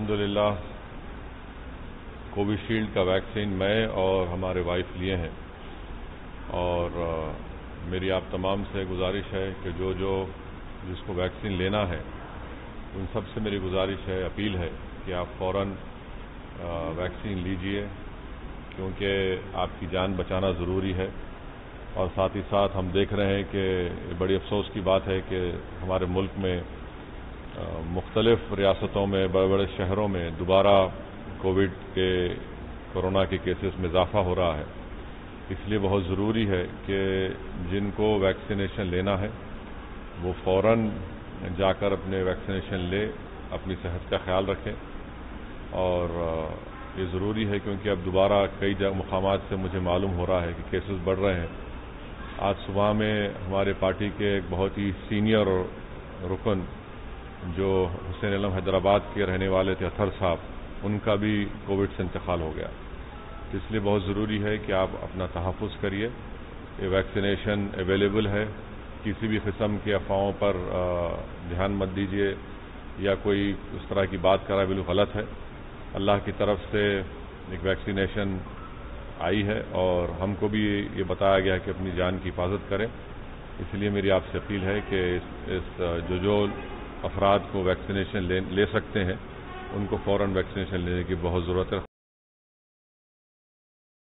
الحمدللہ کووشیلڈ کا ویکسین میں اور ہمارے وائف لیے ہیں، اور میری آپ تمام سے گزارش ہے کہ جو جس کو ویکسین لینا ہے ان سب سے میری گزارش ہے، اپیل ہے کہ آپ فوراً ویکسین لیجئے، کیونکہ آپ کی جان بچانا ضروری ہے۔ اور ساتھ ہی ساتھ ہم دیکھ رہے ہیں کہ بڑی افسوس کی بات ہے کہ ہمارے ملک میں مختلف ریاستوں میں بڑے بڑے شہروں میں دوبارہ کورونا کے کیسز میں اضافہ ہو رہا ہے۔ اس لیے بہت ضروری ہے کہ جن کو ویکسینیشن لینا ہے وہ فوراً جا کر اپنے ویکسینیشن لے، اپنی صحت کا خیال رکھیں۔ اور یہ ضروری ہے کیونکہ اب دوبارہ کئی مقامات سے مجھے معلوم ہو رہا ہے کہ کیسز بڑھ رہے ہیں۔ آج صبح میں ہمارے پارٹی کے ایک بہت ہی سینئر رکن جو حسین علم حیدرآباد کے رہنے والے تھے، اطہر صاحب، ان کا بھی کووڈ سے انتقال ہو گیا۔ اس لیے بہت ضروری ہے کہ آپ اپنا تحفظ کریے۔ یہ ویکسینیشن اویلیبل ہے، کسی بھی قسم کے افواہوں پر دھیان مت دیجیے یا کوئی اس طرح کی بات کرا بالکل غلط ہے۔ اللہ کی طرف سے ایک ویکسینیشن آئی ہے اور ہم کو بھی یہ بتایا گیا ہے کہ اپنی جان کی حفاظت کریں۔ اس لیے میری آپ سے اپیل ہے کہ جو افراد کو ویکسینیشن لے سکتے ہیں ان کو فوراً ویکسینیشن لینے کی بہت ضرورت ہے۔